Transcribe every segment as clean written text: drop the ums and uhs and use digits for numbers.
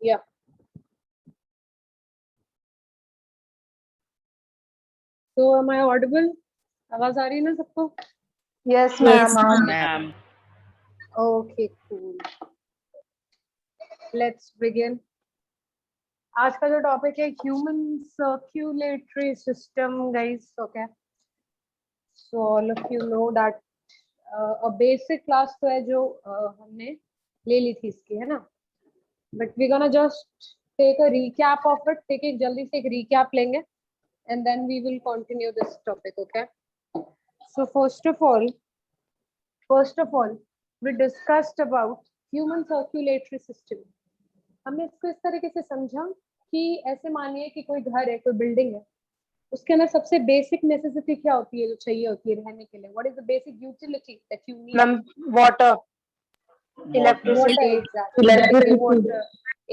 Yeah. So am I audible? आवाज आ रही है ना सबको? Yes, ma'am. Ma'am. Okay, cool. Let's begin. आज का जो टॉपिक है human circulatory system guys. Okay, so all of you know that a basic class तो है जो हमने ले ली थी इसकी, है ना. But we gonna just take a recap of it. ठीक है, जल्दी से एक रिकैप लेंगे and then we will continue this topic. Okay, so first of all we discussed about human circulatory system. हमने इसको इस तरीके से समझा कि ऐसे मानिए कि कोई घर है, कोई बिल्डिंग है, उसके अंदर सबसे बेसिक नेसेसिटी क्या होती है जो चाहिए होती है रहने के लिए? What is the basic utility that you need? Ma'am, water, electricity,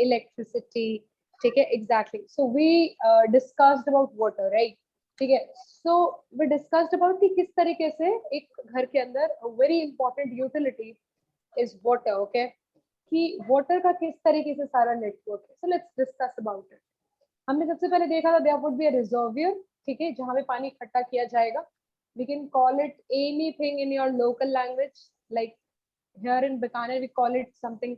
electricity. ठीक है, exactly. So we discussed about water, right? ठीक है, सो वी डिस्कस्ड अबाउट कि किस तरीके से एक घर के अंदर very important utility is water. Okay, कि वाटर का किस तरीके से सारा नेटवर्क है. So let's discuss about it. हमने सबसे पहले देखा था there would be a reservoir. ठीक है, जहां पे पानी इकट्ठा किया जाएगा. We can call it anything in your local language. Like here in Bikaner we call it something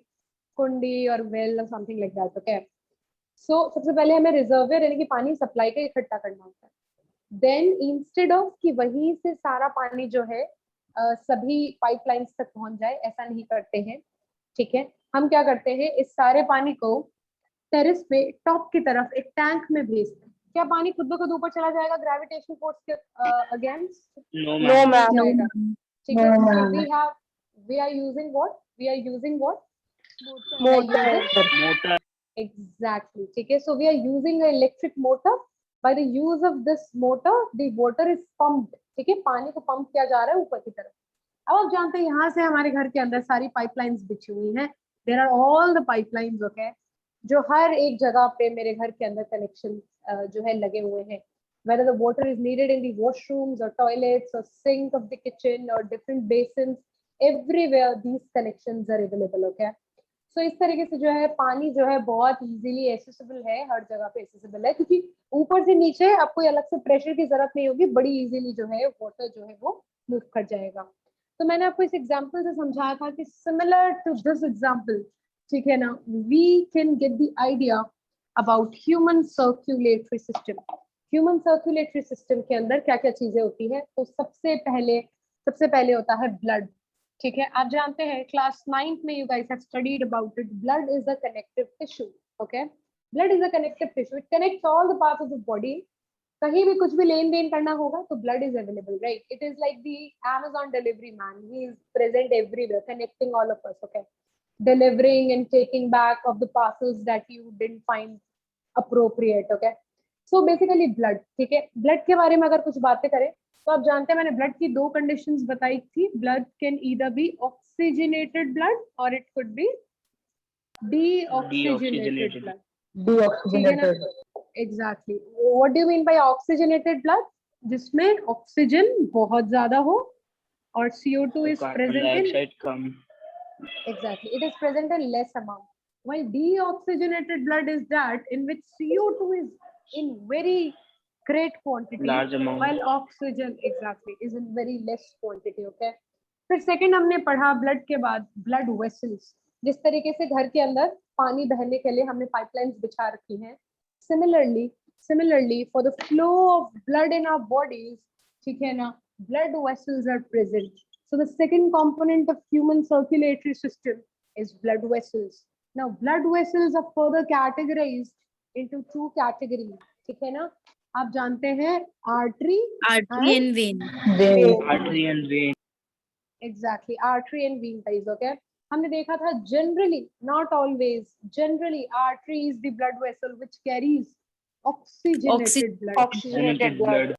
kundi और वेल और something like that. Okay, so सबसे पहले हमें रिजर्वियर यानी कि पानी सप्लाई का इकट्ठा करना होता है. देन इंस्टेड ऑफ कि वहीं से सारा पानी जो है सभी पाइपलाइंस तक पहुंच जाए, ऐसा नहीं करते हैं. ठीक है, हम क्या करते हैं, इस सारे पानी को टेरेस पे टॉप की तरफ एक टैंक में भेजते हैं. क्या पानी खुद ब खुद ऊपर चला जाएगा ग्रेविटेशनल फोर्स के against? No, No, ma'am. ma'am. जाएगा. ठीक है, No, so ma'am. we are using what? Motor. Motor. Exactly. ठीक है, so we are using an electric motor. By the use of this motor, the water is pumped. ठीक है, पानी को pump किया जा रहा है ऊपर की तरफ. अब आप जानते हैं यहाँ से हमारे घर के अंदर सारी पाइपलाइंस बिछी हुई हैं. There are all the pipelines. Okay, जो हर एक जगह पे मेरे घर के अंदर कनेक्शन जो है लगे हुए हैं. whether the water is needed in the washrooms or toilets or sink of the kitchen or different basins, everywhere these connections are available. Okay, सो इस तरीके से जो है पानी जो है बहुत इजीली एक्सेसिबल है, हर जगह पे एक्सेसिबल है, क्योंकि ऊपर से नीचे आपको अलग से प्रेशर की जरूरत नहीं होगी. बड़ी इजीली जो है वाटर जो है वो मूव कर जाएगा. तो मैंने आपको इस एग्जांपल से समझाया था कि सिमिलर टू दिस एग्जांपल, ठीक है ना, we can get the idea about human circulatory system. Human circulatory system के अंदर क्या क्या चीजें होती है? तो सबसे पहले होता है ब्लड. ठीक है, आप जानते हैं क्लास 9th में you guys have studied about it. Blood is a connective tissue. Okay, blood is a connective tissue. It connects all the parts of the body. कहीं भी कुछ भी लेन देन करना होगा तो blood is available, right? It is like the Amazon delivery man. He is present everywhere, connecting all of us. Okay, delivering and taking back of the parcels that you didn't find appropriate. Okay, so basically blood. ठीक है, blood के बारे में अगर कुछ बातें करें तो आप जानते हैं मैंने ब्लड की दो कंडीशंस बताई थी. Blood can either be oxygenated blood और it could be deoxygenated blood. Deoxygenated. Exactly. What do you mean by oxygenated blood? जिसमें ऑक्सीजन बहुत ज्यादा हो और CO2 is Carbon present in, dioxide come. exactly, it is present in less amount. While deoxygenated blood is that in which CO2 is in very great quantity, Large amount. while oxygen, exactly, is in very less quantity. Okay, फिर second हमने पढ़ा blood के बाद blood vessels. जिस तरीके से घर के अंदर पानी बहने के लिए हमने पाइपलाइंस बिछा रखी हैं, similarly for the flow of blood in our bodies, ठीक है ना, blood vessels are present. So the second component of human circulatory system is blood vessels. Now blood vessels are further categorized into two categories. ठीक है ना, आप जानते हैं artery and vein. Artery and vein. Exactly, artery and vein guys. Okay, हमने देखा था generally, not always, generally artery is the blood vessel which carries oxygenated blood. Oxygenated blood.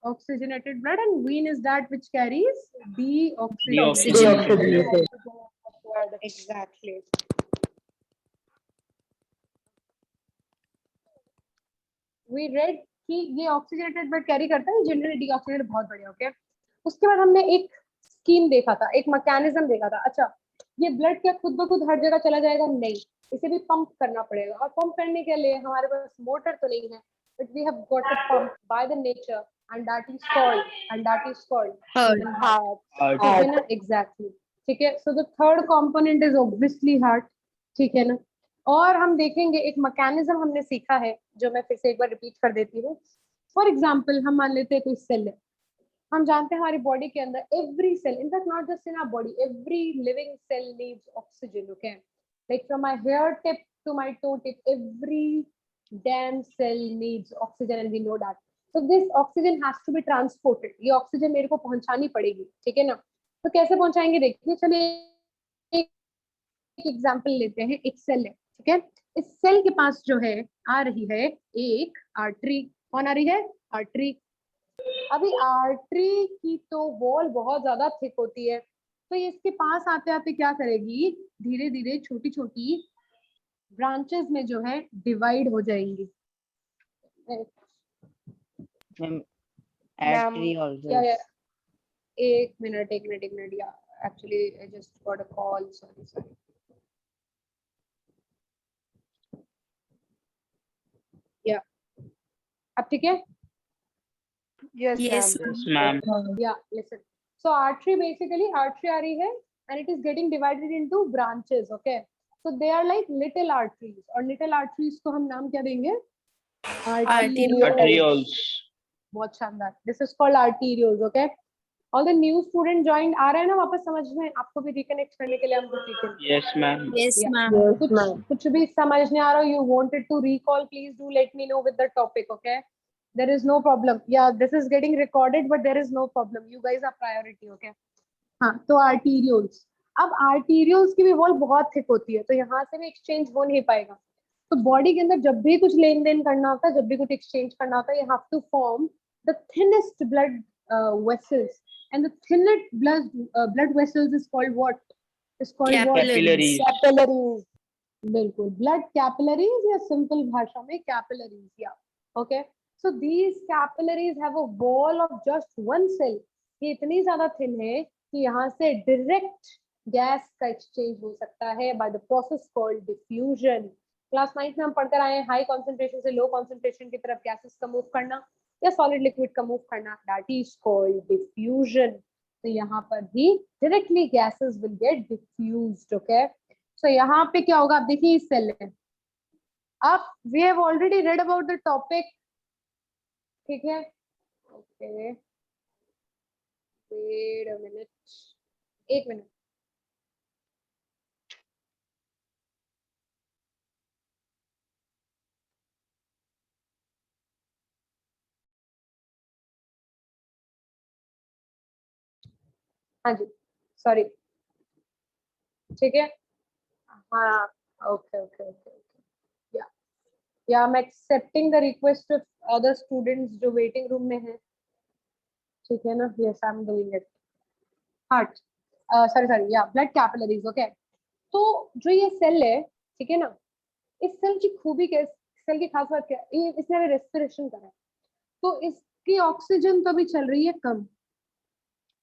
Oxygenated blood, and vein is that which carries Deoxygenated Deoxygenated. Exactly. We read कि ये oxygenated blood carry करता है, generally deoxygenated. बहुत बढ़िया. Okay, उसके बाद हमने एक स्कीम देखा था, एक मैकेनिज्म देखा था. अच्छा, ये ब्लड क्या खुद ब खुद हर जगह चला जाएगा? नहीं. इसे भी पंप करना पड़ेगा, और पंप करने के लिए हमारे पास मोटर तो नहीं है, but we have got a pump by the nature, and that is called human heart. Heart. ठीक है ना, एग्जैक्टली। ठीक है, so the third component is obviously heart. ठीक है ना, और हम देखेंगे एक मैकेनिज्म हमने सीखा है, जो मैं फिर से एक बार रिपीट कर देती हूँ। फॉर एग्जाम्पल हम मान लेते हैं कोई सेल है, हम जानते हैं हमारी बॉडी के अंदर every cell, in fact not just in our body, every living cell needs oxygen. Okay, like from my hair tip to my toe tip, every damn cell needs oxygen and we know that. So this oxygen has to be transported, ये oxygen मेरे को पहुंचानी पड़ेगी। ठीक है ना, तो कैसे पहुंचाएंगे देखिए, चलिए एक एग्जांपल लेते हैं। एक सेल है, ठीक है, इस सेल के पास जो है आ रही है एक आर्टरी। कौन आ रही है? आर्टरी। अभी आर्टरी की तो वॉल बहुत ज्यादा थिक होती है, तो ये इसके पास आते आते क्या करेगी, धीरे धीरे छोटी छोटी ब्रांचेस में जो है डिवाइड हो जाएंगी। Ma'am, artery also. या एक मिनट या actually I just got a call, sorry. या अब ठीक है? Yes, Yes, ma'am. Yes, ma'am. Yeah, listen. So artery आ रही है and it is getting divided into branches. Okay, so they are like little arteries, और little arteries को हम नाम क्या देंगे? Arterioles. बहुत शानदार। This is called arterioles. Okay, all the new student joined, आ रहा है ना वापस समझ में? आपको भी रिकनेक्ट करने के लिए हम सीखें। Yes, ma'am. yes, Yeah. ma'am. Yes, ma'am. कुछ भी समझ नहीं आ रहा, you wanted to recall, please do let me know with the topic. Okay, there is no problem. Yeah, this is getting recorded, but there is no problem. You guys are priority. Okay, हाँ, तो arterioles। अब arterioles की भी wall बहुत thick होती है, तो यहाँ से भी एक्सचेंज हो नहीं पाएगा। तो बॉडी के अंदर जब भी कुछ लेन देन करना होता है, जब भी कुछ एक्सचेंज करना होता है, you have to form the thinnest blood vessels, and the thinnest blood vessels is called what? Is called what? Capillaries. Capillaries. बिल्कुल, ब्लड कैपिलरीज, या सिंपल भाषा में कैपिलरीज। या okay, so these capillaries have a wall of just one cell. ये इतनी ज्यादा thin है कि यहाँ से डायरेक्ट गैस का एक्सचेंज हो सकता है by the process called diffusion. Class 9 में हम पढ़कर आए हैं, हाई कॉन्सेंट्रेशन से लो कॉन्सेंट्रेशन की तरफ गैसेस का मूव करना या सॉलिड लिक्विड का मूव करना, दैट इज कॉल्ड डिफ्यूजन। तो यहाँ पर भी directly gases will get diffused. Okay, so यहाँ पे क्या होगा, आप देखिए इस सेल में, अब we have already read about the topic. ठीक है, ओके, वेट अ मिनट, एक मिनट। हाँ जी, सॉरी। ठीक है, हाँ, ओके ओके ओके ओके, या I am accepting the request of other students जो वेटिंग रूम में है। ठीक है ना, yes I am doing it. Heart, sorry, या ब्लड कैपिलरीज। ओके, तो जो ये सेल है, ठीक है ना, इस सेल की खूबी क्या, सेल की खास बात क्या है, ये इसने अभी रेस्पिरेशन करा है, तो इसकी ऑक्सीजन तो अभी चल रही है कम।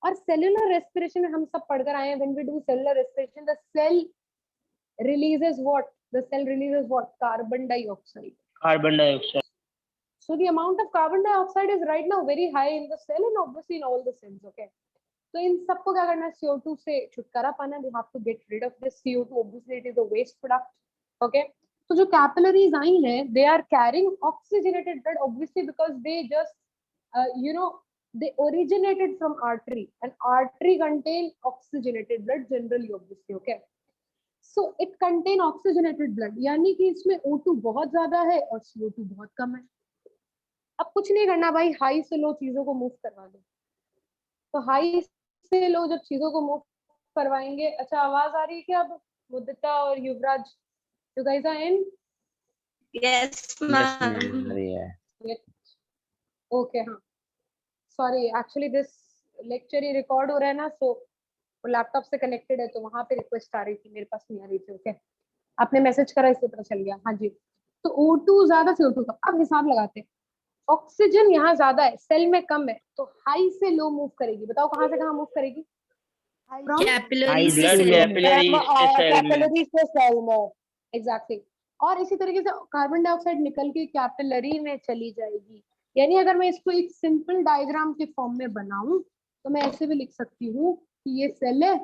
और सेल्यूलर रेस्पिरेशन में हम सब पढ़कर आए हैं, when we do cellular respiration the cell releases what? The cell releases what? Carbon dioxide. Carbon dioxide. So the amount of carbon dioxide is right now very high in the cell and obviously in all the cells. Okay, तो इन सबको क्या करना है, CO2 से छुटकारा पाना। We have to get rid of this CO2. Obviously it is a waste product. Okay, तो जो capillaries आई हैं, they are carrying oxygenated blood obviously because they just they originated from artery, and artery contain oxygenated blood generally obviously. Okay, so it contain oxygenated blood, यानी कि इसमें O2 बहुत ज्यादा है और CO2 बहुत कम है। अब कुछ नहीं करना भाई, हाई से लो चीजों को मूव करवा दो। तो हाई से लो जब चीजों को मूव करवाएंगे, अच्छा आवाज आ रही है क्या अब? मुदिता और Yuvraj, you guys are in? Yes, ma'am. Okay, हाँ, सॉरी, एक्चुअली दिस लेक्चर ही रिकॉर्ड हो रहा है ना, सो वो लैपटॉप से कनेक्टेड है, तो वहां पे रिक्वेस्ट आ रही थी, मेरे पास नहीं आ रही थी। ओके, आपने मैसेज करा इससे पता चल गया। हाँ जी, तो O2 ज्यादा CO2 कम। अब हिसाब लगाते हैं, ऑक्सीजन यहाँ ज्यादा है, सेल में कम है, तो हाई से लो मूव करेगी। बताओ कहाँ से कहाँ मूव करेगी? Capillaries Blood से cell में। capillaries से cell में. Capillaries से cell में. एग्जैक्टली और इसी तरीके से कार्बन डाइऑक्साइड निकल के कैपिलरी में चली जाएगी। यानी अगर मैं इसको एक सिंपल डायग्राम के फॉर्म में बनाऊं तो मैं ऐसे भी लिख सकती हूँ कि ये सेल है,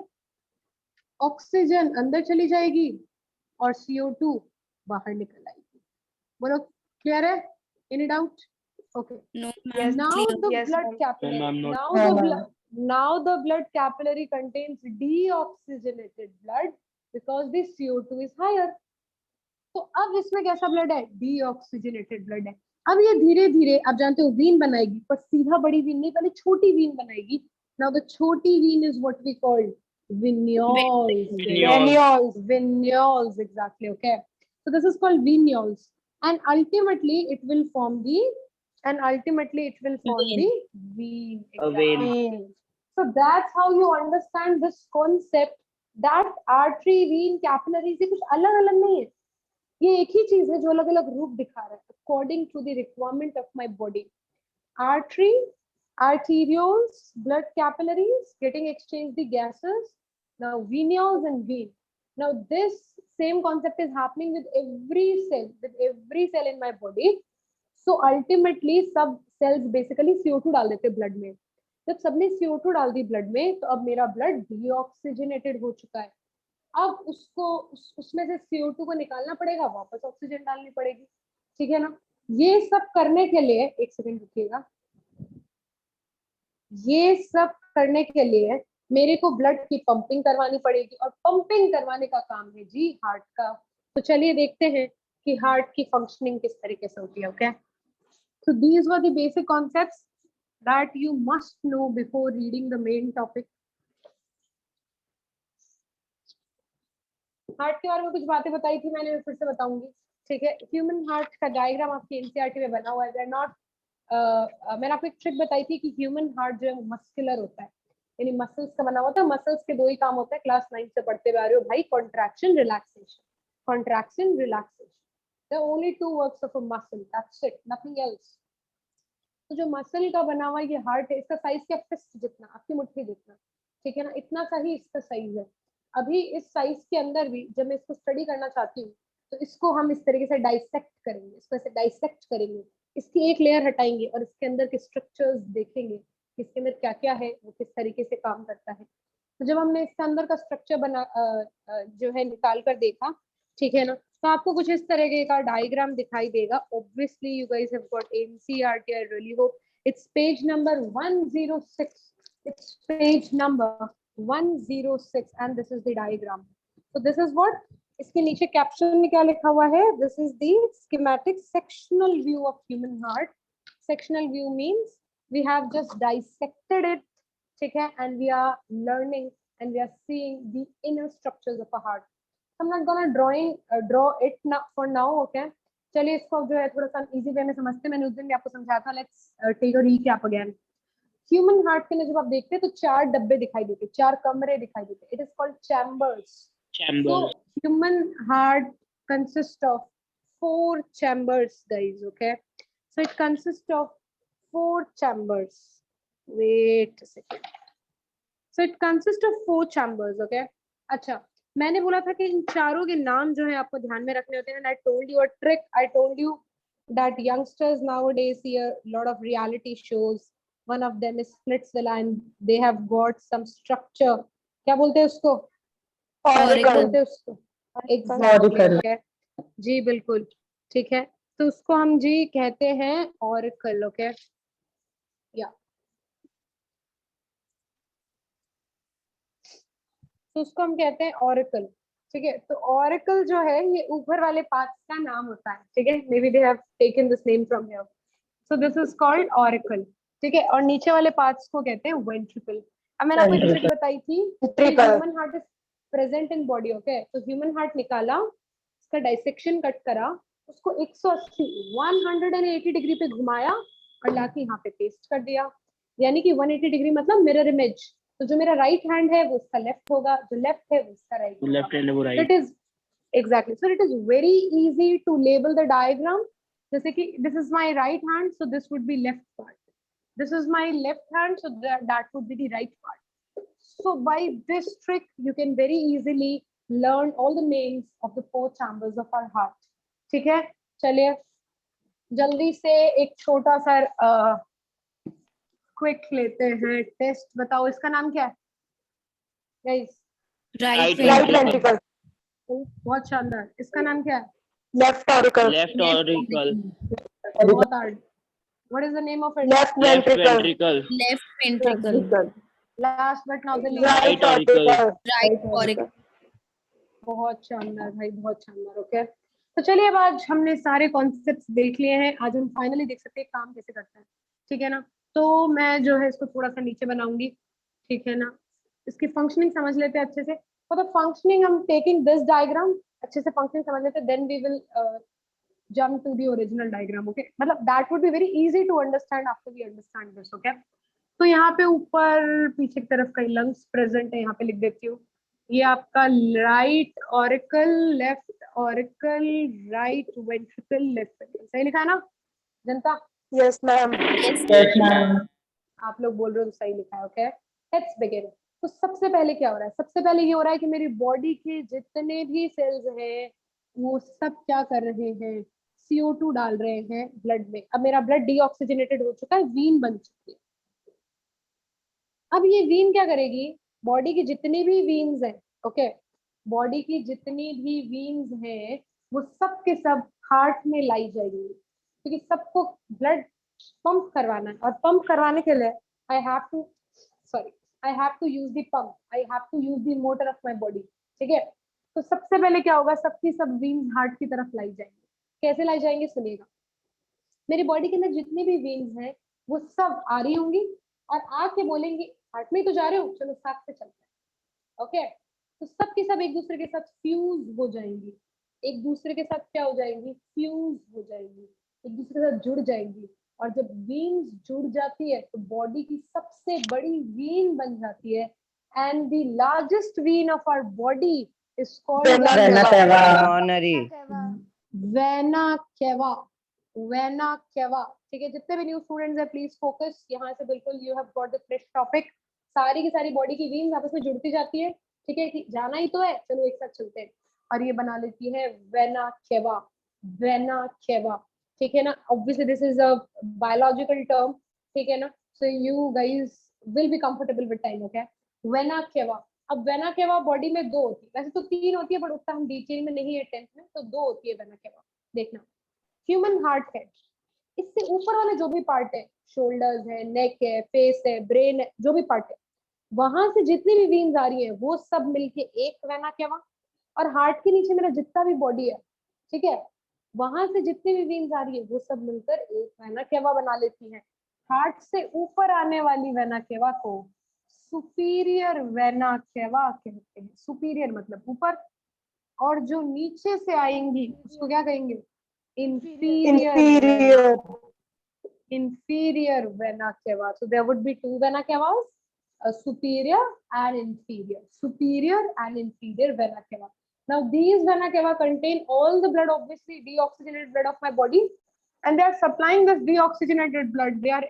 ऑक्सीजन अंदर चली जाएगी और CO2 बाहर निकल आएगी। बोलो क्लियर है? Any doubt? Okay, No, Yes. now clear. the Yes, blood ma'am. capillary, No, ma'am, not now No, the ma'am. blood, now the blood capillary contains deoxygenated blood because the CO2 is higher. तो अब इसमें कैसा blood है? Deoxygenated blood है। अब ये धीरे धीरे आप जानते हो वीन बनाएगी, पर सीधा बड़ी वीन नहीं, पहले छोटी वीन बनाएगी। नाउ द छोटी vein is what we call venules. Venules. Venules, exactly. Okay, so this is called venules, and ultimately it will form the Vein. vein. A vein. Exactly. So that's how you understand this concept that artery, vein, capillary से कुछ अलग अलग नहीं है, ये एक ही चीज है जो अलग अलग रूप दिखा रहा है according to the requirement of my body. Artery, arterioles, blood capillaries getting exchanged the gases. Now venules and vein. Now this same concept is happening with every cell in my body. So ultimately सब cells basically CO2 डाल देते blood में। जब सबने CO2 डाल दी blood में तो अब मेरा blood deoxygenated हो चुका है। अब उसमें से CO2 को निकालना पड़ेगा, वापस ऑक्सीजन डालनी पड़ेगी, ठीक है ना। ये सब करने के लिए एक सेकंड रुकिएगा, ये सब करने के लिए मेरे को ब्लड की पंपिंग करवानी पड़ेगी और पंपिंग करवाने का काम है जी हार्ट का। तो चलिए देखते हैं कि हार्ट की फंक्शनिंग किस तरीके से होती है। Okay, so these were the basic concepts that you must know before reading the main topic. Heart के बारे में कुछ बातें बताई थी मैंने, फिर से बताऊंगी, ठीक है। ह्यूमन हार्ट का डायग्राम आपके एनसीईआरटी में बना हुआ है। नॉट मैंने आपको एक ट्रिक बताई थी कि ह्यूमन हार्ट जो है मस्कुलर होता है, यानी मसल्स का बना हुआ था। मसल्स के दो ही काम होते हैं, क्लास 9 से पढ़ते हुए आ रहे हो भाई, contraction relaxation, contraction relaxation, the only two works of a muscle, that's it, nothing else. तो जो मसल का बना हुआ ये हार्ट है, इसका साइज क्या, फिस्ट जितना, आपकी मुट्ठी जितना, ठीक है ना, इतना सा ही इसका साइज है। अभी इस साइज के अंदर भी जब मैं इसको स्टडी करना चाहती हूँ तो इसको हम इस तरीके से डाइसेक्ट करेंगे, इसको ऐसे डाइसेक्ट करेंगे, इसकी एक लेयर हटाएंगे और इसके अंदर के स्ट्रक्चर्स देखेंगे कि इसके अंदर क्या क्या है, वो किस तरीके से काम करता है। तो जब हमने इसके अंदर का स्ट्रक्चर बना जो है निकाल कर देखा, ठीक है ना, तो आपको कुछ इस तरीके का डायग्राम दिखाई देगा। Obviously you guys have got NCERT, I really hope. It's page number 106, it's page number 106 and this is the diagram. So this is what, इसके नीचे कैप्शन में क्या लिखा हुआ है, this is the schematic sectional view of human heart. Sectional view means we have just dissected it, ठीक है, and we are learning and we are seeing the inner structures of a heart. I'm not gonna draw it now for now, okay? चलिए इसको जो है थोड़ा सा easy way में समझते हैं। मैंने उस दिन भी आपको समझाया था। Let's take a recap again. Human heart के अंदर जब आप देखते हैं तो 4 डब्बे दिखाई देते, 4 कमरे दिखाई देते, it is called chambers. So human heart consists of 4 chambers, guys. Okay, so it consists of 4 chambers. Wait a second. So it consists of 4 chambers. Okay, अच्छा, मैंने बोला था कि इन चारों के नाम जो है आपको ध्यान में रखने होते हैं। And I told you a trick. I told you that youngsters nowadays see a lot of reality shows. One of them is Splitsvilla and they have got some structure. क्या बोलते हैं उसको? बोलते हैं उसको एग्जैक्टली। ओके जी, बिल्कुल ठीक है। तो उसको हम जी कहते हैं ऑरिकल। ओके, या तो उसको हम कहते हैं ऑरिकल, ठीक है। तो ऑरिकल जो है ये ऊपर वाले पार्ट्स का नाम होता है, ठीक है। May be they have taken this name from here, so this is called auricle, ठीक है। और नीचे वाले पार्ट्स को कहते हैं वेंट्रिकल। अब मैंने आपको एक ट्रिक बताई थी, human heart is present in body. Okay, तो ह्यूमन हार्ट निकाला, उसका डाइसेक्शन कट करा, उसको 180 डिग्री पे घुमाया और लाके यहाँ पे पेस्ट कर दिया। यानी कि 180 डिग्री मतलब मिरर इमेज। तो जो मेरा राइट हैंड है वो उसका लेफ्ट होगा, जो लेफ्ट है वो उसका राइट होगा। लेफ्ट हैंड है वो right. It is exactly, so it is very easy to label the diagram. जैसे कि this is my right hand, so this would be left part, this is my left hand, so that would be the right part. So by this trick you can very easily learned all the names of the 4 chambers of our heart. ठीक है, चलिए जल्दी से एक छोटा सा quick लेते हैं टेस्ट। बताओ इसका नाम क्या है गाइस? Right Right ventricle. बहुत शानदार। इसका नाम क्या है? Left auricle. Left auricle. बहुत hard. What is the name of it? Left Left ventricle. ventricle. left ventricle, Last but not the least, Right Right auricle. auricle. right auricle. बहुत शानदार भाई, बहुत शानदार। ओके, तो चलिए अब आज हमने सारे कॉन्सेप्ट्स देख लिए हैं। आज हम फाइनली देख सकते हैं काम कैसे करता है, ठीक है ना। तो मैं जो है इसको थोड़ा सा नीचे बनाऊंगी, ठीक है ना। इसकी फंक्शनिंग समझ लेते हैं अच्छे से। फॉर द फंक्शनिंग हम टेकिंग दिस डायग्राम, अच्छे से फंक्शनिंग समझ लेते हैं, then we will jump to the original diagram. Okay, मतलब that would be very easy to understand after we understand this. Okay, तो यहाँ पे ऊपर पीछे की तरफ कई लंग्स प्रेजेंट है, यहाँ पे लिख देती हूँ। ये आपका right auricle, left auricle, right ventricle, left ventricle. सही लिखा है ना जनता? Yes, ma'am. Yes, ma'am. आप लोग बोल रहे हो तो सही लिखा है। Okay, let's begin. तो सबसे पहले क्या हो रहा है? सबसे पहले ये हो रहा है कि मेरी बॉडी के जितने भी सेल्स हैं वो सब क्या कर रहे हैं? CO2 डाल रहे हैं ब्लड में। अब मेरा ब्लड डीऑक्सीजनेटेड हो चुका है, वीन बन चुकी है। अब ये वीन क्या करेगी? बॉडी की जितनी भी वीन्स हैं, ओके, बॉडी की जितनी भी वीन्स हैं वो सब के सब हार्ट में लाई जाएंगी, क्योंकि सबको ब्लड पंप करवाना है। और पंप करवाने के लिए I have to use the pump, I have to use the motor of my body. ठीक है, तो सबसे पहले क्या होगा? सबकी सब वीन्स हार्ट की तरफ लाई जाएंगी। कैसे लाई जाएंगे सुनिएगा। मेरी बॉडी के अंदर जितनी भी वीन्स हैं वो सब आ रही होंगी और आके बोलेंगी हार्ट में तो जा रहे हो, चलो साथ से चलते हैं। ओके, तो सब की सब एक दूसरे के साथ फ्यूज हो जाएंगी, एक दूसरे के साथ क्या हो जाएंगी? फ्यूज हो जाएंगी, एक दूसरे के साथ जुड़ जाएंगी। और जब वीन्स जुड़ जाती है तो बॉडी की सबसे बड़ी वीन बन जाती है। And the largest vein of our body is called Coronary. Vena cava. Vena cava, ठीक है। जितने भी न्यू स्टूडेंट्स हैं प्लीज फोकस, यहाँ से बिल्कुल you have got the fresh topic. सारी की सारी बॉडी की वीन्स आपस में जुड़ती जाती है, ठीक है कि जाना ही तो है, चलो एक साथ चलते हैं। और ये बना लेती है वेना केवा। वेना केवा, ठीक है ना। Obviously this is a biological term, ठीक है ना। So you guys will be comfortable with time. Okay, vena cava. अब वेना केवा बॉडी में 2 होती है, वैसे तो 3 होती है बट उतना हम डिटेल में नहीं है 10th में, तो 2 होती है वेना केवा। देखना, ह्यूमन हार्ट है, इससे ऊपर वाले जो भी पार्ट है, शोल्डर्स है, नेक है, फेस है, ब्रेन है, जो भी पार्ट है, वहां से जितनी भी वीन्स आ रही है वो सब मिलके एक वेना केवा। और हार्ट के नीचे मेरा जितना भी बॉडी है, ठीक है, वहां से जितनी भी वीन्स आ रही है वो सब मिलकर एक वेना केवा बना लेती है। हार्ट से ऊपर आने वाली वेना केवा को सुपीरियर वेना केवा कहते हैं। सुपीरियर मतलब ऊपर, और जो नीचे से आएंगी उसको क्या कहेंगे? Inferior. Inferior vena cava. So there would be 2 vena cavas, a superior and inferior. Superior and inferior vena cava. Now these vena cava contain all the blood, obviously deoxygenated blood of my body, and they are supplying this deoxygenated blood. They are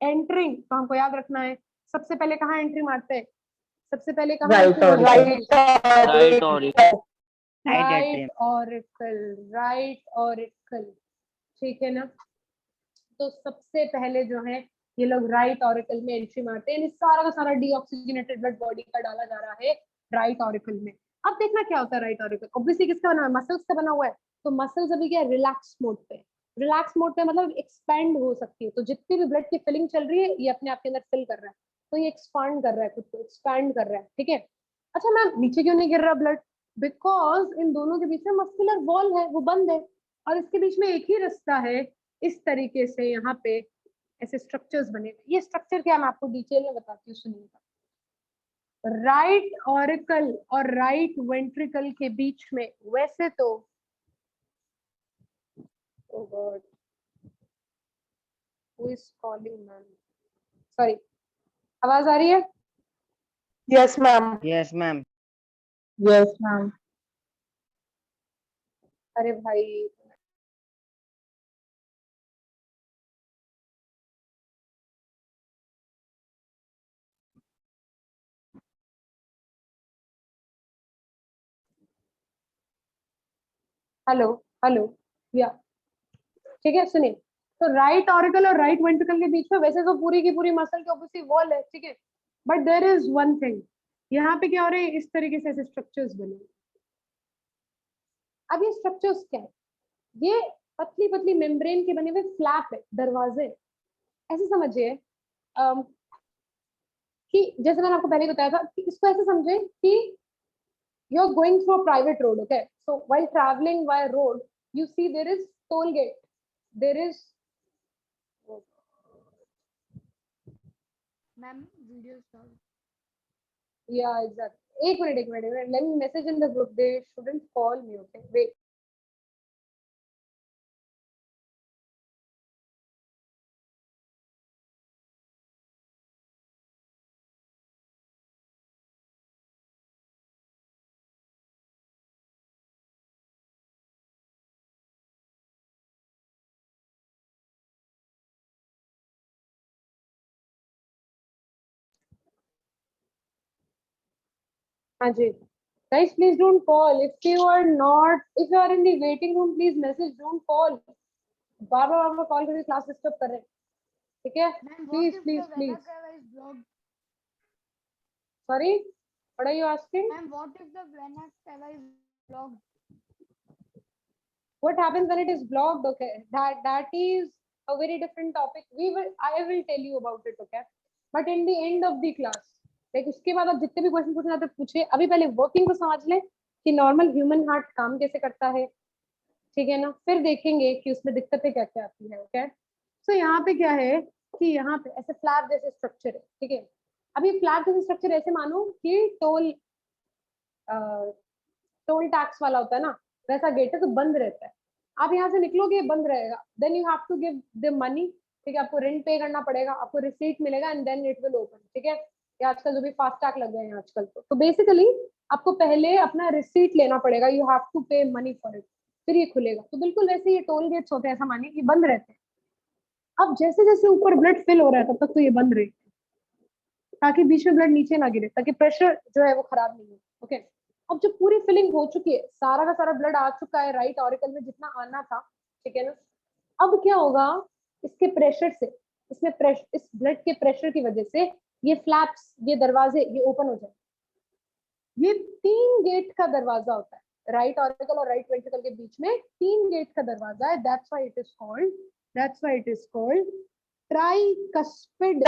entering. तो हमको याद रखना है सबसे पहले कहाँ entry मारते हैं? सबसे पहले कहाँ Right auricle. Right auricle, right auricle, ठीक है ना। तो सबसे पहले जो है ये लोग राइट ऑरिकल में एंट्री मारते हैं। सारा का सारा डीऑक्सीजनेटेड ब्लड बॉडी का डाला जा रहा है राइट ऑरिकल में। अब देखना क्या होता है राइट ऑरिकल। ऑब्वियसली किसका बना हुआ है? मसल्स का बना हुआ है। तो मसल्स अभी क्या रिलैक्स मोड पे, रिलैक्स मोड पे मतलब एक्सपेंड हो सकती है। तो जितनी भी ब्लड की फिलिंग चल रही है ये अपने आप के अंदर फिल कर रहा है, तो ये एक्सपांड कर रहा है, खुद को एक्सपैंड कर रहा है, ठीक है। अच्छा मैम नीचे क्यों नहीं गिर रहा ब्लड? बिकॉज इन दोनों के बीच में मस्कुलर वॉल है, वो बंद है, और इसके बीच में एक ही रास्ता है। इस तरीके से यहाँ पे ऐसे स्ट्रक्चर्स बने। ये स्ट्रक्चर क्या मैं आपको डिटेल में बताती हूँ, सुनिएगा। राइट ऑरिकल और राइट वेंट्रिकल के बीच में वैसे तो oh God, who is calling ma'am? Sorry, आवाज आ रही है? Yes, ma'am. Yes, ma'am. Yes, ma'am. अरे भाई हेलो हेलो या ठीक है सुनिए। तो राइट ऑरिकल और राइट वेंट्रिकल के बीच में वैसे तो पूरी की पूरी मसल की ऑब्वियसली वॉल है, ठीक है, but there is one thing, यहाँ पे क्या हो रहा है, इस तरीके से ऐसे स्ट्रक्चर्स बने। अब ये स्ट्रक्चर्स क्या है, ये पतली पतली मेम्ब्रेन के बने हुए फ्लैप है, दरवाजे। ऐसे समझिए कि जैसे मैंने आपको पहले बताया था कि इसको ऐसे समझे कि you are going through a private road, okay, so while traveling via road you see there is toll gate, there is ma'am video stop. yeah exactly, एक minute let me message in the group, they shouldn't call me, okay, wait. हाँ जी, guys please don't call if you are not, if you are in the waiting room please message, don't call, bar bar call करके class disturb कर रहे हैं, ठीक है, ma'am please please please. Sorry, what are you asking? Ma'am what if the Vena cava is blocked? What happens when it is blocked, okay, that is a very different topic, I will tell you about it, okay, but in the end of the class, like उसके बाद आप जितने भी question पूछना चाहते पूछे, अभी पहले वर्किंग को समझ लें कि नॉर्मल ह्यूमन हार्ट काम कैसे करता है, ठीक है ना, फिर देखेंगे कि उसमें दिक्कतें क्या क्या आती है, ओके। सो यहाँ पे क्या है कि यहाँ पे ऐसे फ्लैप जैसे स्ट्रक्चर है, ठीक है, अभी फ्लैप जैसे स्ट्रक्चर ऐसे मानो कि टोल टैक्स वाला होता है ना, वैसा गेट है, तो बंद रहता है, आप यहाँ से निकलोगे बंद रहेगा, then you have to give the money, ठीक है, आपको रेंट पे करना पड़ेगा, आपको रिसीट मिलेगा and then it will open, ठीक है। ये आजकल जो भी फास्ट टैग लग गए हैं आजकल, तो बेसिकली आपको पहले अपना रिसीट लेना पड़ेगा, यू हैव टू पे मनी फॉर इट, फिर ये खुलेगा। तो बिल्कुल वैसे ये टोल गेट्स होते हैं, ऐसा मानिए, ये बंद रहते हैं। अब जैसे जैसे ऊपर ब्लड फिल हो रहा है तब तक तो ये बंद रहे, ताकि बीच में ब्लड नीचे ना गिरे, ताकि प्रेशर जो है वो खराब नहीं हो, ओके। अब जब पूरी फिलिंग हो चुकी है, सारा का सारा ब्लड आ चुका है राइट ऑरिकल में जितना आना था, ठीक है ना, अब क्या होगा, इसके प्रेशर से, इसमें प्रेशर, इस ब्लड के प्रेशर की वजह से ये फ्लैप्स, ये दरवाजे ये ओपन हो जाए। ये 3 गेट का दरवाजा होता है, राइट ऑरिकल और राइट वेंट्रिकल के बीच में 3 गेट का दरवाजा है, that's why it is called tricuspid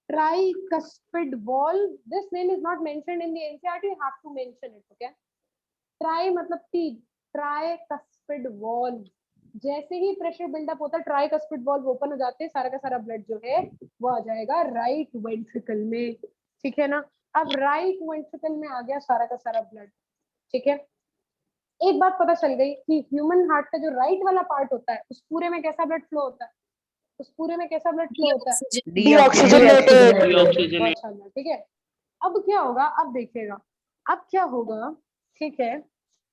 tricuspid valve. This name is not mentioned in the NCERT, you have to mention it, okay. Try मतलब 3, ट्राइकस्पिड valve, जैसे ही प्रेशर बिल्डअप होता है ट्राइकस्पिड valve ओपन हो जाते हैं, सारा का सारा ब्लड जो है वो आ जाएगा राइट वेंट्रिकल में, ठीक है ना। अब राइट वेंट्रिकल में आ गया सारा का सारा ब्लड, ठीक है। एक बात पता चल गई कि ह्यूमन हार्ट का जो राइट वाला पार्ट होता है उस पूरे में कैसा ब्लड फ्लो होता है, उस पूरे में कैसा ब्लड फ्लो होता है, Deoxygenated. बहुत शानदार, ठीक है। अब क्या होगा, अब देखिएगा, अब क्या होगा, ठीक है,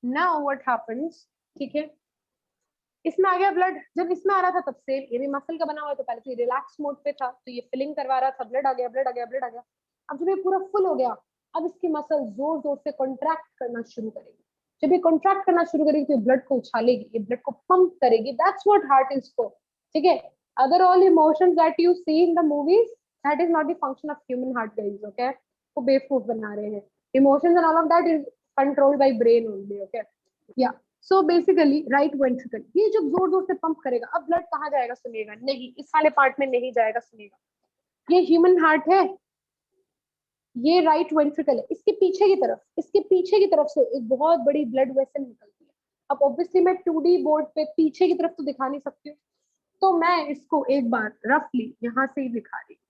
नाउ व्हाट हैपेंस, ठीक है, इसमें आ गया ब्लड, जब इसमें आ रहा था तब से ये भी मसल का बना हुआ है, तो पहले तो ये रिलैक्स मोड पे था, तो ये फिलिंग करवा रहा था, ब्लड आ गया ब्लड आ गया ब्लड आ गया। अब जब ये पूरा फुल हो गया, अब इसकी मसल जोर जोर से कॉन्ट्रैक्ट करना शुरू करेगी, जब ये कॉन्ट्रैक्ट करना शुरू करेगी तो ये ब्लड को उछालेगी, ये ब्लड को पंप करेगी, that's what heart is for, ठीक है। Other all emotions that you see in the movies, that is not the function of human heart guys, okay, वो बेवकूफ बना रहे हैं, emotions and all of that is controlled by brain only, okay. या so basically right ventricle ये जब जोर जोर से पंप करेगा, अब ब्लड कहाँ जाएगा सुनिएगा, नहीं इस वाले पार्ट में नहीं जाएगा, सुनिएगा, ये ह्यूमन हार्ट है, ये राइट वेंट्रिकल है, इसके पीछे की तरफ से एक बहुत बड़ी ब्लड वेसल निकलती है। अब ऑब्वियसली मैं 2D बोर्ड पे पीछे की तरफ तो दिखा नहीं सकती हूँ, तो मैं इसको एक बार रफली यहाँ से ही दिखा रही हूँ।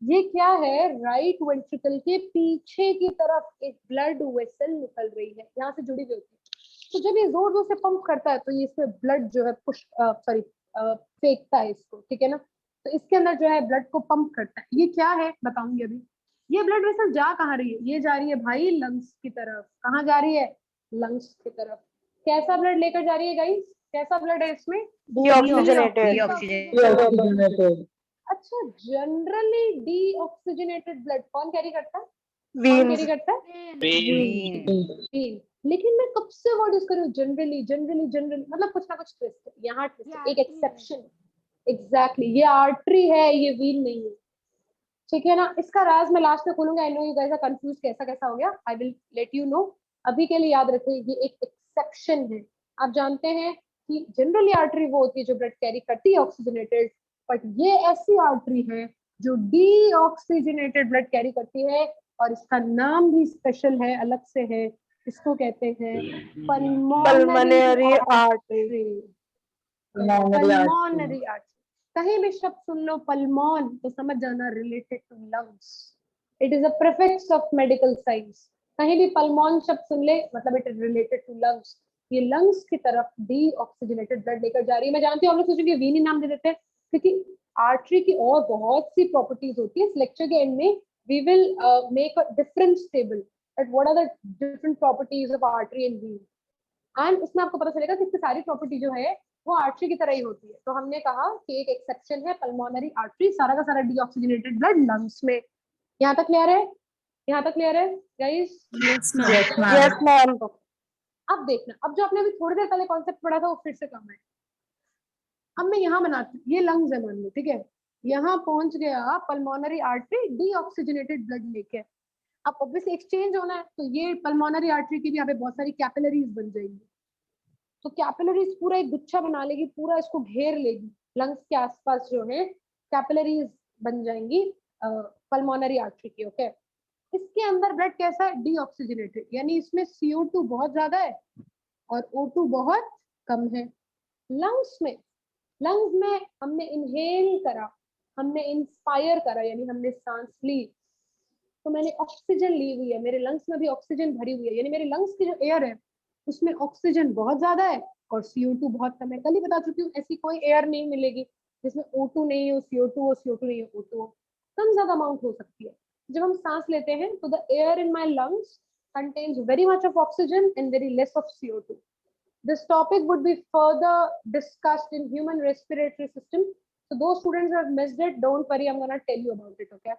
ये क्या है, राइट वेंट्रिकल के पीछे की तरफ एक ब्लड वेसल निकल रही है, यहाँ से जुड़ी हुई होती है। तो जब ये जोर जोर से पंप करता है तो ये इसमें ब्लड जो है फेंकता है इसको, ठीक है ना, तो इसके अंदर जो है ब्लड को पंप करता है। ये क्या है बताऊंगी अभी। ये ब्लड वेसल जा कहाँ रही है, ये जा रही है भाई लंग्स की तरफ। कहाँ जा रही है, लंग्स की तरफ। कैसा ब्लड लेकर जा रही है गाइस, कैसा ब्लड है इसमें, अच्छा जनरली डीऑक्सीजनेटेड ब्लड कौन कैरी करता है, कौन Veins. कैरी करता है? Vein. वेन। लेकिन मैं कब से वर्ड यूज कर रही हूँ? जनरली जनरली जनरली, मतलब कुछ ना कुछ ट्विस्ट है यहाँ, ट्विस्ट ये एक artery है। एक्सेप्शन। एग्जैक्टली, ये आर्टरी है, ये वीन नहीं है, ठीक है ना। इसका राज मैं लास्ट में खोलूंगा। I know you guys are confused, कैसा कैसा हो गया, I will let you know. अभी के लिए याद रखिए ये एक एक्सेप्शन है। आप जानते हैं कि जनरली आर्टरी वो होती है जो ब्लड कैरी करती है ऑक्सीजनेटेड, बट ये ऐसी आर्टरी है जो डीऑक्सीजनेटेड ब्लड कैरी करती है, और इसका नाम भी स्पेशल है, अलग से है। इसको कहते हैं pulmonary Pulmonary artery. Artery. Pulmonary artery. कहीं भी शब्द सुन लो पल्मोन तो समझ जाना related to lungs. It is a prefix of medical science. कहीं भी पल्मोन शब्द सुन ले मतलब it is related to lungs. ये लंग्स की तरफ डीऑक्सीजनेटेड ब्लड लेकर जा रही है। मैं जानती हूँ आप लोग सोचेंगे वीनी नाम दे देते हैं, क्योंकि आर्टरी की और बहुत सी प्रॉपर्टीज होती है। इस लेक्चर के एंड में we will make a difference table that what are the different properties of artery and vein, and उसमें आपको पता चलेगा कि इसकी सारी प्रॉपर्टी जो है वो आर्टरी की तरह ही होती है। तो हमने कहा कि एक एक्सेप्शन है पल्मोनरी आर्टरी, सारा का सारा डीऑक्सीजनेटेड ब्लड लंग्स में। यहाँ तक क्लियर है? यहाँ तक क्लियर है guys? Yes, ma'am. Yes, ma'am. अब देखना, अब जो आपने अभी थोड़ी देर पहले कॉन्सेप्ट पढ़ा था वो फिर से काम है। अब मैं यहाँ बनाती हूँ, ये लंग्स है मान लो, ठीक है। यहाँ पहुंच गया पल्मोनरी आर्टरी डीऑक्सीजनेटेड ब्लड लेके। अब ऑब्वियसली एक्सचेंज होना है, तो ये पल्मोनरी आर्टरी की भी यहाँ पे बहुत सारी कैपिलरीज बन जाएंगी। तो कैपिलरीज पूरा एक गुच्छा बना लेगी, पूरा इसको घेर लेगी। लंग्स के आसपास जो है कैपिलरीज बन जाएंगी पल्मोनरी आर्टरी की। ओके, इसके अंदर ब्लड कैसा है? डीऑक्सीजनेटेड, यानी इसमें CO2 बहुत ज्यादा है और O2 बहुत कम है। लंग्स में हमने इनहेल करा, हमने इंस्पायर करा, यानी हमने सांस ली, तो मैंने ऑक्सीजन ली हुई है, मेरे लंग्स में भी ऑक्सीजन भरी हुई है, यानी मेरे लंग्स की जो एयर है उसमें ऑक्सीजन बहुत ज्यादा है और CO2 बहुत कम है। कल ही बता चुकी हूँ, ऐसी कोई एयर नहीं मिलेगी जिसमें O2 नहीं हो, CO2 हो, CO2 नहीं हो, O2 हो। कम ज्यादा अमाउंट हो सकती है। जब हम सांस लेते हैं तो the air in my lungs contains very much of oxygen and very less of CO2. This topic would be further discussed in human respiratory system. So those students who have missed it, don't worry, I'm gonna tell you about it, okay?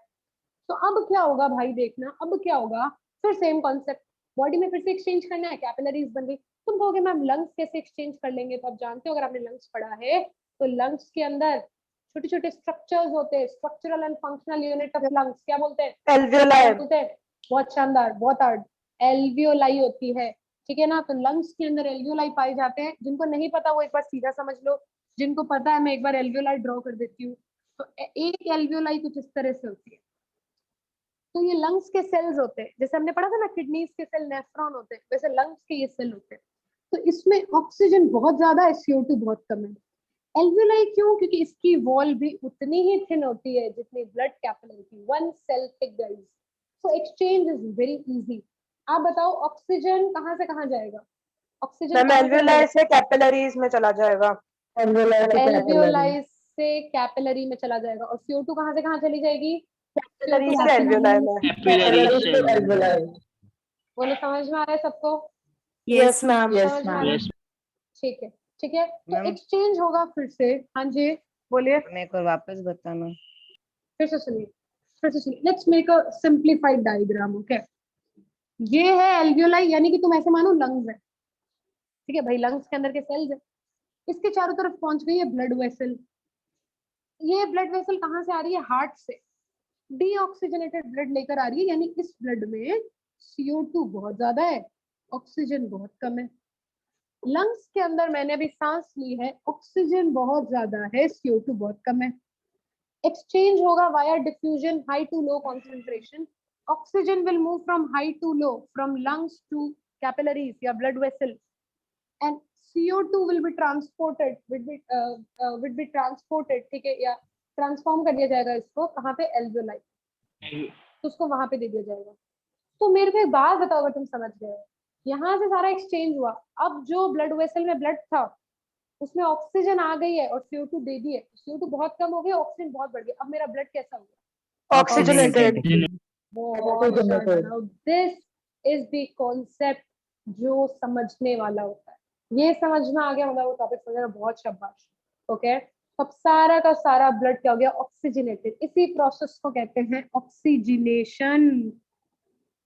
तो अब क्या होगा भाई, देखना अब क्या होगा। फिर सेम कॉन्सेप्ट, बॉडी में फिर से एक्सचेंज करना है, कैपिलरीज बन गई। तुम कहोगे मैम लंग्स कैसे एक्सचेंज कर लेंगे? तो आप जानते हो, अगर आपने लंग्स पढ़ा है तो लंग्स के अंदर छोटे छोटे स्ट्रक्चर्स होते हैं, structural and functional unit of lungs. क्या बोलते हैं? Alveoli. बोलते हैं। बहुत शानदार, बहुत हार्ड। एल्वियोलाई होती है, ठीक है ना। तो लंग्स के अंदर एल्वियोलाई पाए जाते हैं। जिनको नहीं पता वो एक बार सीधा समझ लो, जिनको पता है मैं एक बार एल्वियोलाई ड्रॉ कर देती हूँ। तो एक एल्वियोलाई कुछ इस तरह से होती है। तो ये लंग्स के सेल्स होते हैं, जैसे हमने पढ़ा था ना किडनीज के सेल नेफ्रॉन होते हैं, वैसे लंग्स के ये सेल होते हैं। तो इसमें ऑक्सीजन बहुत ज्यादा है, CO2 बहुत कम है। एल्वियोलाई क्यों? क्योंकि इसकी वॉल भी उतनी ही थिन होती है जितनी ब्लड कैपिलरी की, 1 cell thick guys. So exchange is very easy. आप बताओ ऑक्सीजन कहाँ से कहाँ जाएगा? ऑक्सीजन मैम alveoli से capillaries में चला जाएगा. एल्वियोलाई से कैपिलरी में चला जाएगा। और CO2 कहाँ से कहाँ चली जाएगी? Capillaries से alveoli में. Capillaries से बोलो, समझ में आ रहा है सबको? Yes, ma'am. समझ में आ रहा है? yes ठीक है, ठीक है। तो मैम, एक्सचेंज होगा फिर से। हाँ जी बोलिए, मेरे को वापस बताना। फिर से सुनिए, फिर से सुनिए। Let's make a simplified diagram. Okay, ये है एल्वियोलाई, यानी कि तुम ऐसे मानो लंग्स है, ठीक है भाई, लंग्स के अंदर के सेल्स है। इसके चारों तरफ पहुंच गई है ब्लड वेसल। ये ब्लड वेसल कहाँ से आ रही है? हार्ट से। डीऑक्सीजनेटेड ब्लड लेकर आ रही है, यानी इस ब्लड में CO2 बहुत ज्यादा है, ऑक्सीजन बहुत कम है। लंग्स के अंदर मैंने अभी सांस ली है, ऑक्सीजन बहुत ज्यादा है, CO2 बहुत कम है। एक्सचेंज होगा via diffusion, high to low concentration. Oxygen will move from high to low, from lungs to capillaries या blood vessel, and CO2 will be transported, will be transported, ठीक है, या ट्रांसफॉर्म कर दिया जाएगा इसको कहाँ पे? एल्वियोलाई। तो उसको वहां पे दे दिया जाएगा। तो मेरे को एक बात बताओ, अगर तुम समझ गए, यहाँ से सारा एक्सचेंज हुआ, अब जो ब्लड वेसल में ब्लड था उसमें ऑक्सीजन आ गई है और CO2 दे दी है। CO2 बहुत कम हो गया, ऑक्सीजन बहुत बढ़ गया। अब मेरा ब्लड कैसा हो गया? Oxygenated. This is the concept जो समझने वाला होता है। ये समझ में आ गया मतलब वो टॉपिक समझना बहुत शाबाश। ओके, अब सारा का सारा ब्लड क्या हो गया? ऑक्सीजनेटेड। इसी प्रोसेस को कहते हैं oxygenation.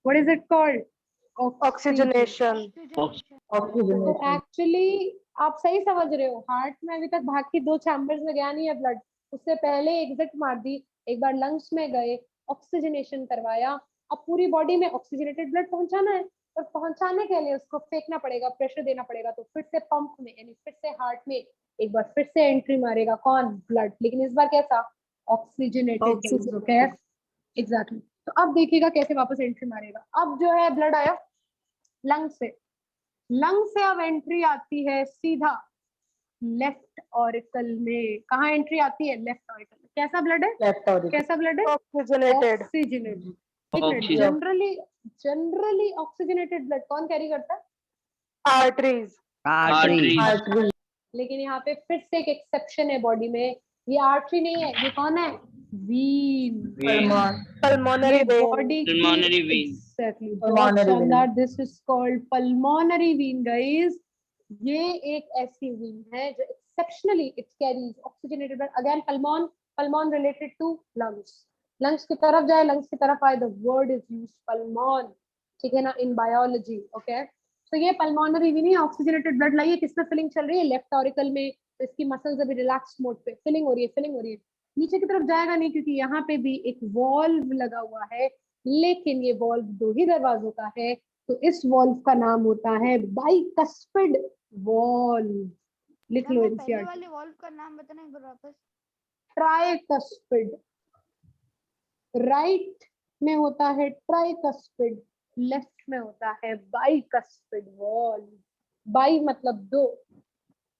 What is it called? Oxygenation. तो ऑक्सीजनेशन। एक्चुअली आप सही समझ रहे हो, हार्ट में अभी तक बाकी 2 चैम्बर्स में गया नहीं है ब्लड, उससे पहले एग्जिट मार दी, एक बार लंग्स में गए, ऑक्सीजनेशन करवाया, अब पूरी बॉडी में ऑक्सीजनेटेड ब्लड पहुंचाना है, तो पहुंचाने के लिए उसको फेंकना पड़ेगा, प्रेशर देना पड़ेगा, तो फिर से पंप में यानी फिर से हार्ट में एक बार फिर से एंट्री मारेगा कौन? ब्लड, लेकिन इस बार कैसा? ऑक्सीजनेटेड। Okay exactly. तो अब देखिएगा कैसे वापस एंट्री मारेगा। अब जो है ब्लड आया लंग से, लंग से अब एंट्री आती है सीधा लेफ्ट ऑरिकल में। कहाँ एंट्री आती है? लेफ्ट ऑरिकल में। कैसा ब्लड है? Left auricle. कैसा ब्लड है? ऑक्सीजनेटेड। ऑक्सीजनेटेड। एक minute, Oxygen. Generally oxygenated blood कौन कैरी करता है? आर्टरीज। आर्टरी। आर्टरी। लेकिन यहाँ पे फिर से एक एक्सेप्शन है बॉडी में, ये आर्टरी नहीं है, ये कौन है? वीन। पल्मोनरी ये वेन। बॉडी की Pulmonary vein. एग्जैक्टली, बहुत Pulmonary vein. शानदार। This is called pulmonary vein guys. ये एक ऐसी वीन है जो exceptionally it carries oxygenated blood. Again pulmon, pulmon related to lungs, lungs की तरफ जाए, लंग्स की तरफ आए, the word is used pulmon, ठीक है ना, इन बायोलॉजी। ओके, तो ये पल्मोनरी वीन है, ऑक्सीजनेटेड ब्लड लाइए। किसमें फिलिंग चल रही है? लेफ्ट ऑरिकल में। तो इसकी मसल्स अभी रिलैक्स मोड पे, फिलिंग हो रही है, फिलिंग हो रही है। नीचे की तरफ जाएगा नहीं क्योंकि यहाँ पे भी एक वॉल्व लगा हुआ है, लेकिन ये वॉल्व 2 ही दरवाजों का है, तो इस वॉल्व का नाम होता है बाइकस्पिड वॉल्व। लिख लो पहले एनसीईआरटी। वाले वॉल्व का नाम बताना एक बार वापस। ट्राइकस्पिड, राइट में होता है ट्राइकस्पिड, लेफ्ट में होता है बाइकस्पिड वॉल्व। बाई मतलब 2,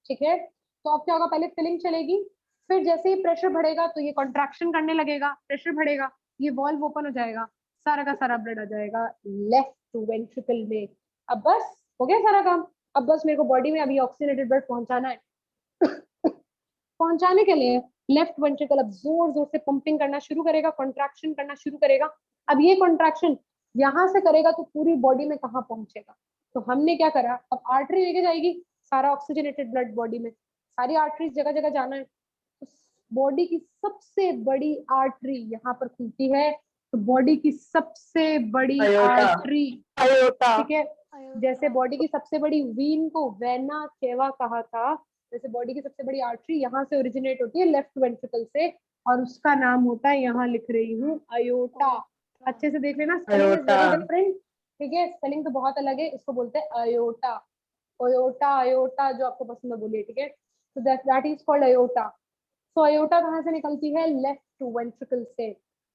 ठीक है। तो अब क्या होगा? पहले फिलिंग चलेगी, फिर जैसे ही प्रेशर बढ़ेगा तो ये कॉन्ट्रैक्शन करने लगेगा, प्रेशर बढ़ेगा, ये वॉल्व ओपन हो जाएगा, सारा का सारा ब्लड आ जाएगा लेफ्ट वेंट्रिकल में। अब बस हो गया सारा काम। अब बस मेरे को बॉडी में अभी ऑक्सीजनेटेड ब्लड पहुंचाना है। पहुंचाने के लिए लेफ्ट वेंट्रिकल अब जोर जोर से पंपिंग करना शुरू करेगा, कॉन्ट्रैक्शन करना शुरू करेगा। अब ये कॉन्ट्रैक्शन यहाँ से करेगा तो पूरी बॉडी में कहाँ पहुंचेगा? तो हमने क्या करा, अब आर्टरी लेके जाएगी सारा ऑक्सीजनेटेड ब्लड बॉडी में, सारी आर्टरीज जगह जगह जाना है। तो बॉडी की सबसे बड़ी आर्टरी यहाँ पर खुलती है, तो बॉडी की सबसे बड़ी आर्टरी, आयोटा। ठीक है। जैसे बॉडी की सबसे बड़ी वीन को वेना केवा कहा था, जैसे बॉडी की सबसे बड़ी आर्टरी यहाँ से ओरिजिनेट होती है लेफ्ट वेंट्रिकल से, और उसका नाम होता है, यहाँ लिख रही हूँ, अयोटा। अच्छे से देख लेना, स्पेलिंग इज वेरी डिफरेंट, ठीक है, स्पेलिंग तो बहुत अलग है। इसको बोलते हैं अयोटा, अयोटा, अयोटा जो आपको पसंद है बोलिए, ठीक है। तो दैट इज कॉल्ड अयोटा। तो अयोटा कहाँ से निकलती है? लेफ्ट वेंट्रिकल से,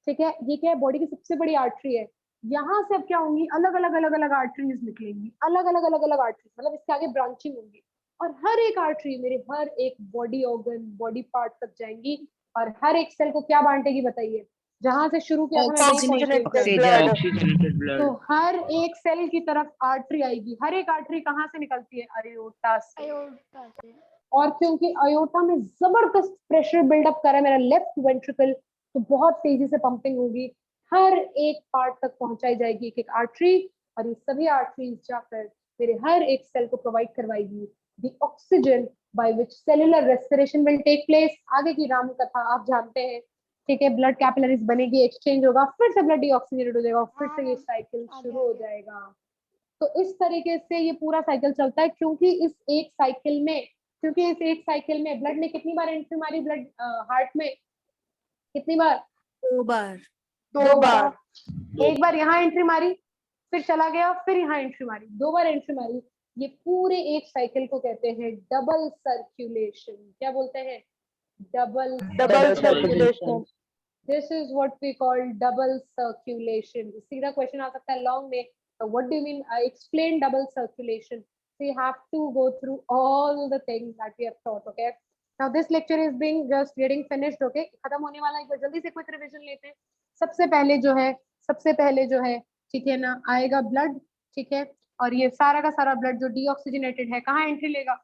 ठीक है। ये क्या है? बॉडी की सबसे बड़ी आर्टरी है। यहाँ से अब क्या होंगी? अलग अलग अलग अलग आर्टरीज निकलेंगी, अलग अलग अलग अलग आर्टरीज, मतलब इसके आगे ब्रांचिंग होंगी, और हर एक आर्टरी मेरे हर एक बॉडी ऑर्गन, बॉडी पार्ट तक जाएंगी, और हर एक सेल को क्या बांटेगी बताइए? जहां से शुरू किया था मैं वहीं पहुंचेगी। Oxygenated blood. तो हर एक सेल की तरफ आर्टरी आएगी। हर एक आर्टरी कहाँ से निकलती है? अयोटा से। अयोटा से। और क्योंकि अयोटा में जबरदस्त प्रेशर बिल्डअप कर रहा है मेरा लेफ्ट वेंट्रिकल, तो बहुत तेजी से पंपिंग होगी, हर एक पार्ट तक पहुंचाई जाएगी एक एक आर्टरी, और ये सभी आर्टरीज जाकर मेरे हर एक सेल को प्रोवाइड करवाएगी the oxygen by which cellular respiration will take place. आगे की राम कथा आप जानते हैं, ठीक है। ब्लड कैपिलरीज बनेगी, एक्सचेंज होगा, फिर से ब्लड डीऑक्सीजनेटेड हो जाएगा, फिर से ये साइकिल शुरू हो जाएगा। तो इस तरीके से ये पूरा साइकिल चलता है, क्योंकि इस एक साइकिल में ब्लड ने कितनी बार एंट्री मारी? ब्लड हार्ट में कितनी बार? 2 बार। 2 बार। एक बार यहाँ एंट्री मारी, फिर चला गया, फिर यहाँ एंट्री मारी, 2 बार एंट्री मारी। ये पूरे एक साइकिल को कहते हैं डबल सर्कुलेशन। क्या बोलते हैं? Double circulation. This is what we call double circulation. सीधा क्वेश्चन आ सकता है लॉन्ग में, what do you mean? I explain double circulation. So you have to go through all the things that we have taught. Okay. Now this lecture is being just getting finished. Okay. खत्म होने वाला है, एक बार जल्दी से quick revision लेते हैं। सबसे पहले जो है ठीक है ना, आएगा ब्लड, ठीक है। और ये सारा का सारा ब्लड जो डीऑक्सीजनेटेड है कहाँ एंट्री लेगा?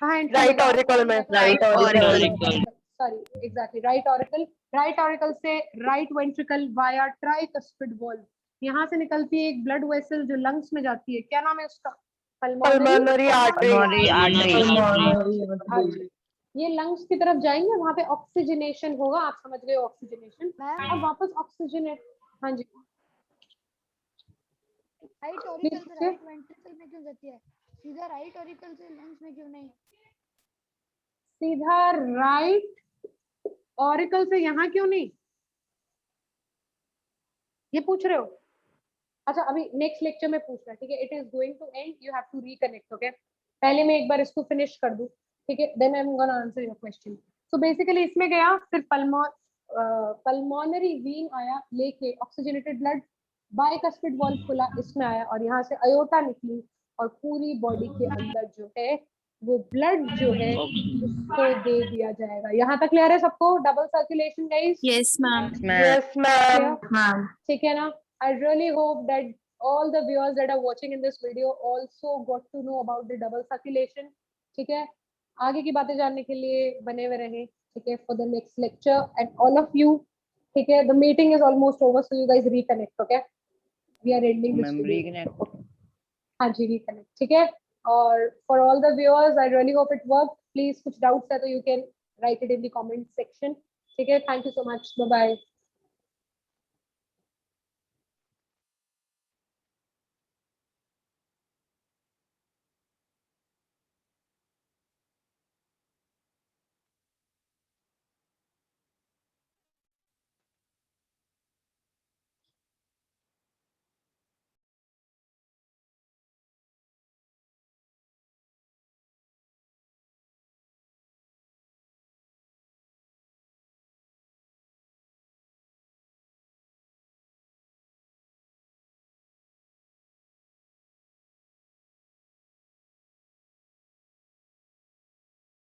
कहाँ एंट्री राइट लेगा? ऑरिकल में। Right auricle. Sorry exactly, right auricle. Right auricle से right ventricle via tricuspid valve, यहाँ से निकलती है एक ब्लड वेसल जो लंग्स में जाती है, क्या नाम है उसका? Pulmonary artery. आर्टरी। ये लंग्स की तरफ जाएंगे, वहां पे ऑक्सीजनेशन होगा, आप समझ गए ऑक्सीजनेशन। अब वापस ऑक्सीजनेट, हाँ जी राइट ऑरिकल से पूछिए। राइट वेंट्रिकल में क्यों जाती है? सीधा राइट ऑरिकल से लंग्स में क्यों नहीं? सीधा राइट ऑरिकल से यहाँ क्यों नहीं, ये पूछ रहे हो? अच्छा अभी नेक्स्ट लेक्चर में पूछ रहा है, ठीक है। It is going to end, you have to reconnect, okay. पहले मैं एक बार इसको फिनिश कर दूं, ठीक है, then I am gonna answer your question. So basically इसमें गया, फिर पल्मोनरी वीन आया लेके ऑक्सीजनेटेड ब्लड, बाइकस्पिड वॉल्व खुला, इसमें आया और यहाँ से अयोटा निकली और पूरी बॉडी के अंदर जो है वो ब्लड जो है उसको दे दिया जाएगा। यहाँ तक क्लियर है सबको? Double circulation guys? Yes, ma'am. Yes, ma'am. Ma'am. ठीक है ना? I really hope that all the viewers that are watching in this video also got to know about the double circulation. ठीक है, आगे की बातें जानने के लिए बने हुए रहें, ठीक है, for the next lecture and all of you, ठीक है, the meeting is almost over, so you guys reconnect, okay? We are ending this video. reconnect. हाँ जी, reconnect, ठीक है। और for all the viewers, I really hope it worked. Please कुछ doubts है तो you can write it in the comment section. ठीक है, thank you so much. Bye bye.